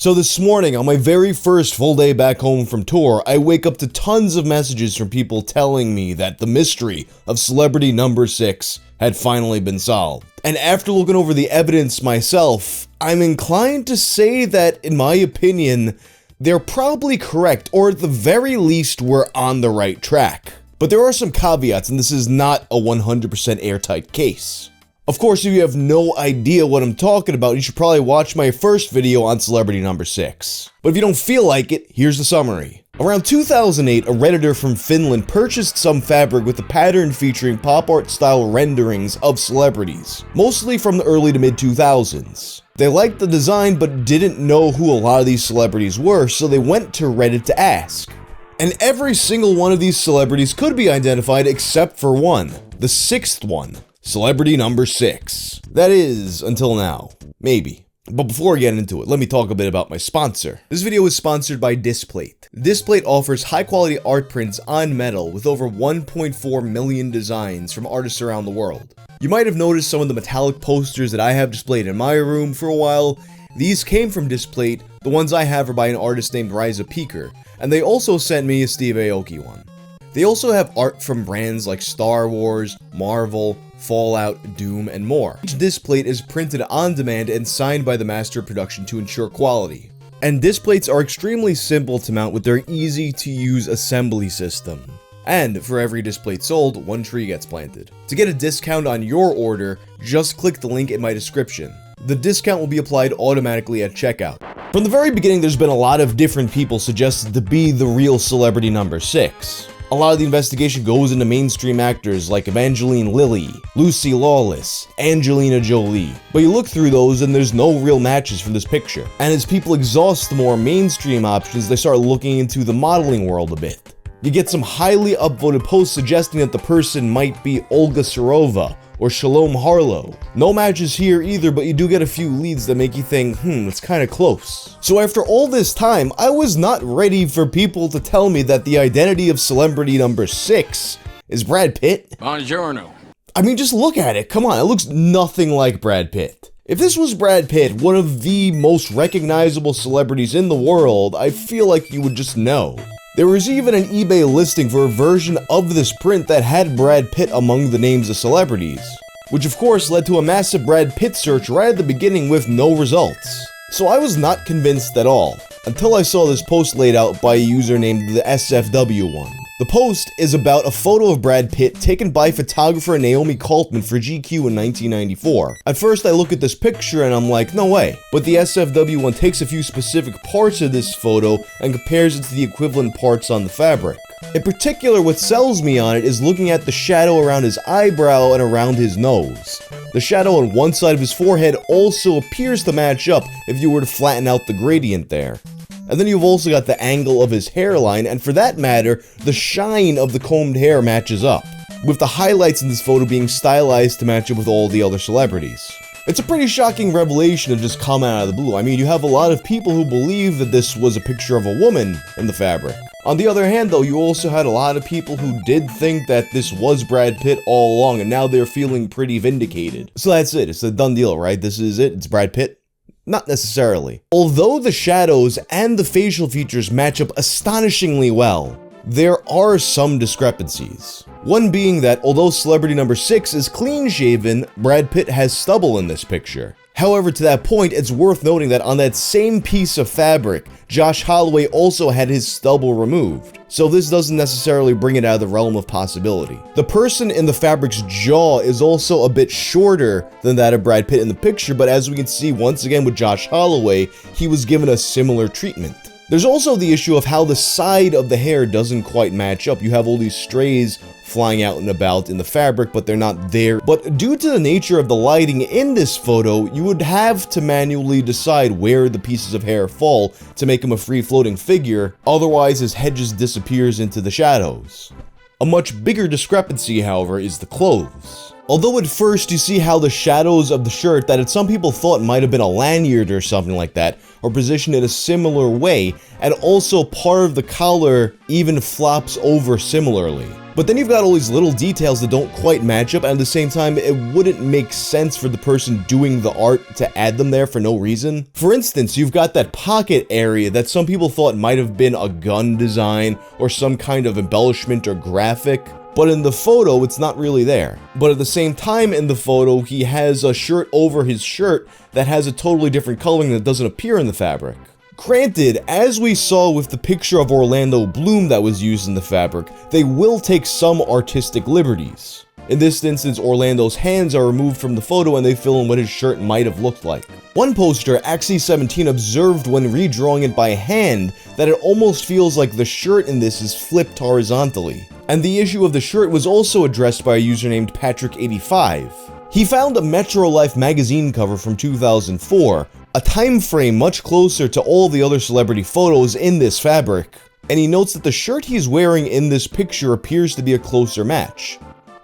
So this morning, on my very first full day back home from tour, I wake up to tons of messages from people telling me that the mystery of celebrity number 6 had finally been solved. And after looking over the evidence myself, I'm inclined to say that, in my opinion, they're probably correct, or at the very least, we're on the right track. But there are some caveats, and this is not a 100% airtight case. Of course, if you have no idea what I'm talking about, you should probably watch my first video on celebrity number 6. But if you don't feel like it, here's the summary. Around 2008, a Redditor from Finland purchased some fabric with a pattern featuring pop art style renderings of celebrities, mostly from the early to mid 2000s. They liked the design but didn't know who a lot of these celebrities were, so they went to Reddit to ask. And every single one of these celebrities could be identified except for one, the 6th one. Celebrity number 6. That is, until now. Maybe. But before I get into it, let me talk a bit about my sponsor. This video is sponsored by Displate. Displate offers high-quality art prints on metal with over 1.4 million designs from artists around the world. You might have noticed some of the metallic posters that I have displayed in my room for a while. These came from Displate. The ones I have are by an artist named Ryza Peaker, and they also sent me a Steve Aoki one. They also have art from brands like Star Wars, Marvel, Fallout, Doom, and more. Each displate is printed on demand and signed by the master of production to ensure quality. And displates are extremely simple to mount with their easy-to-use assembly system. And for every displate sold, one tree gets planted. To get a discount on your order, just click the link in my description. The discount will be applied automatically at checkout. From the very beginning, there's been a lot of different people suggested to be the real celebrity number 6. A lot of the investigation goes into mainstream actors like Evangeline Lilly, Lucy Lawless, Angelina Jolie. But you look through those and there's no real matches for this picture. And as people exhaust the more mainstream options, they start looking into the modeling world a bit. You get some highly upvoted posts suggesting that the person might be Olga Serova or Shalom Harlow. No matches here either, but you do get a few leads that make you think, it's kind of close. So after all this time, I was not ready for people to tell me that the identity of celebrity number 6 is Brad Pitt. Buongiorno. I mean, just look at it, come on, it looks nothing like Brad Pitt. If this was Brad Pitt, one of the most recognizable celebrities in the world, I feel like you would just know. There was even an eBay listing for a version of this print that had Brad Pitt among the names of celebrities, which of course led to a massive Brad Pitt search right at the beginning with no results. So I was not convinced at all, until I saw this post laid out by a user named the SFW1. The post is about a photo of Brad Pitt taken by photographer Naomi Kaltman for GQ in 1994. At first I look at this picture and I'm like, no way. But the SFW1 takes a few specific parts of this photo and compares it to the equivalent parts on the fabric. In particular, what sells me on it is looking at the shadow around his eyebrow and around his nose. The shadow on one side of his forehead also appears to match up if you were to flatten out the gradient there. And then you've also got the angle of his hairline, and for that matter, the shine of the combed hair matches up, with the highlights in this photo being stylized to match up with all the other celebrities. It's a pretty shocking revelation to just come out of the blue. I mean, you have a lot of people who believe that this was a picture of a woman in the fabric. On the other hand, though, you also had a lot of people who did think that this was Brad Pitt all along, and now they're feeling pretty vindicated. So that's it. It's a done deal, right? This is it. It's Brad Pitt. Not necessarily. Although the shadows and the facial features match up astonishingly well, there are some discrepancies. One being that although celebrity number 6 is clean-shaven, Brad Pitt has stubble in this picture. However, to that point, it's worth noting that on that same piece of fabric, Josh Holloway also had his stubble removed, so this doesn't necessarily bring it out of the realm of possibility. The person in the fabric's jaw is also a bit shorter than that of Brad Pitt in the picture, but as we can see once again with Josh Holloway, he was given a similar treatment. There's also the issue of how the side of the hair doesn't quite match up. You have all these strays flying out and about in the fabric, but they're not there. But due to the nature of the lighting in this photo, you would have to manually decide where the pieces of hair fall to make him a free-floating figure, otherwise his head just disappears into the shadows. A much bigger discrepancy, however, is the clothes. Although at first you see how the shadows of the shirt that some people thought might have been a lanyard or something like that are positioned in a similar way, and also part of the collar even flops over similarly. But then you've got all these little details that don't quite match up, and at the same time, it wouldn't make sense for the person doing the art to add them there for no reason. For instance, you've got that pocket area that some people thought might have been a gun design or some kind of embellishment or graphic, but in the photo, it's not really there. But at the same time in the photo, he has a shirt over his shirt that has a totally different coloring that doesn't appear in the fabric. Granted, as we saw with the picture of Orlando Bloom that was used in the fabric, they will take some artistic liberties. In this instance, Orlando's hands are removed from the photo and they fill in what his shirt might have looked like. One poster, Axie17, observed when redrawing it by hand that it almost feels like the shirt in this is flipped horizontally. And the issue of the shirt was also addressed by a user named Patrick85. He found a Metro Life magazine cover from 2004, a time frame much closer to all the other celebrity photos in this fabric, and he notes that the shirt he's wearing in this picture appears to be a closer match.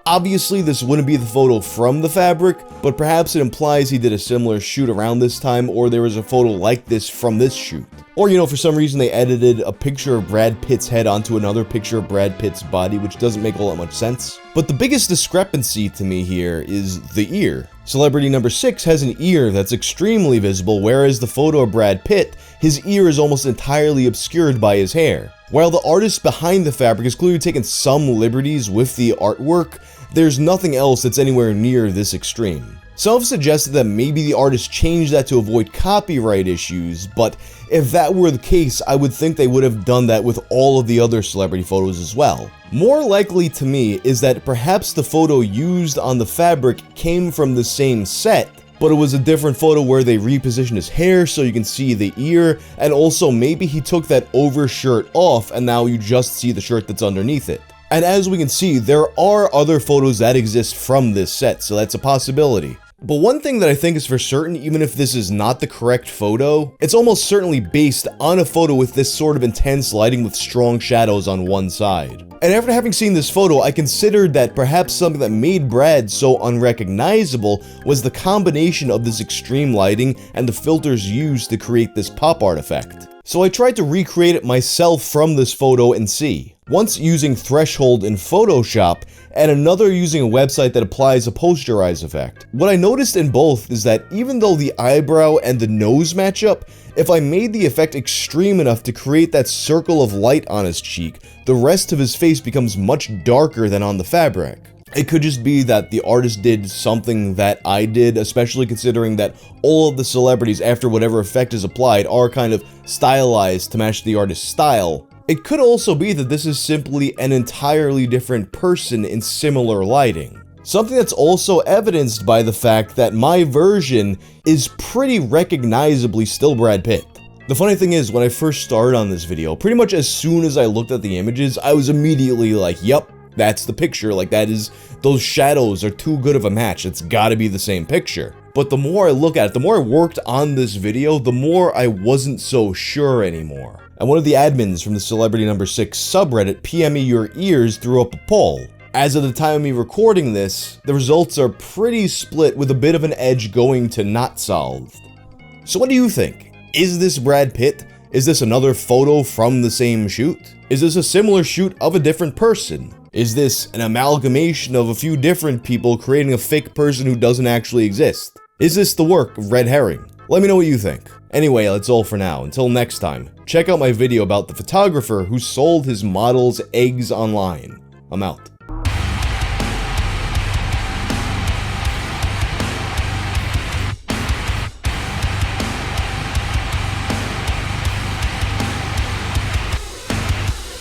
Obviously, this wouldn't be the photo from the fabric, but perhaps it implies he did a similar shoot around this time, or there was a photo like this from this shoot. Or, you know, for some reason they edited a picture of Brad Pitt's head onto another picture of Brad Pitt's body, which doesn't make all that much sense. But the biggest discrepancy to me here is the ear. Celebrity number 6 has an ear that's extremely visible, whereas the photo of Brad Pitt, his ear is almost entirely obscured by his hair. While the artist behind the fabric has clearly taken some liberties with the artwork, there's nothing else that's anywhere near this extreme. Some have suggested that maybe the artist changed that to avoid copyright issues, but if that were the case, I would think they would have done that with all of the other celebrity photos as well. More likely to me is that perhaps the photo used on the fabric came from the same set, but it was a different photo where they repositioned his hair so you can see the ear, and also maybe he took that over shirt off and now you just see the shirt that's underneath it. And as we can see, there are other photos that exist from this set, so that's a possibility. But one thing that I think is for certain, even if this is not the correct photo, it's almost certainly based on a photo with this sort of intense lighting with strong shadows on one side. And after having seen this photo, I considered that perhaps something that made Brad so unrecognizable was the combination of this extreme lighting and the filters used to create this pop art effect. So I tried to recreate it myself from this photo and see. Once using Threshold in Photoshop, and another using a website that applies a posterize effect. What I noticed in both is that even though the eyebrow and the nose match up, if I made the effect extreme enough to create that circle of light on his cheek, the rest of his face becomes much darker than on the fabric. It could just be that the artist did something that I did, especially considering that all of the celebrities after whatever effect is applied are kind of stylized to match the artist's style. It could also be that this is simply an entirely different person in similar lighting. Something that's also evidenced by the fact that my version is pretty recognizably still Brad Pitt. The funny thing is, when I first started on this video, pretty much as soon as I looked at the images, I was immediately like, yep, that's the picture, like those shadows are too good of a match, it's gotta be the same picture. But the more I look at it, the more I worked on this video, the more I wasn't so sure anymore. And one of the admins from the Celebrity Number 6 subreddit, PM Me Your Ears, threw up a poll. As of the time of me recording this, the results are pretty split with a bit of an edge going to not solved. So what do you think? Is this Brad Pitt? Is this another photo from the same shoot? Is this a similar shoot of a different person? Is this an amalgamation of a few different people creating a fake person who doesn't actually exist? Is this the work of Red Herring? Let me know what you think. Anyway, that's all for now. Until next time, check out my video about the photographer who sold his models' eggs online. I'm out.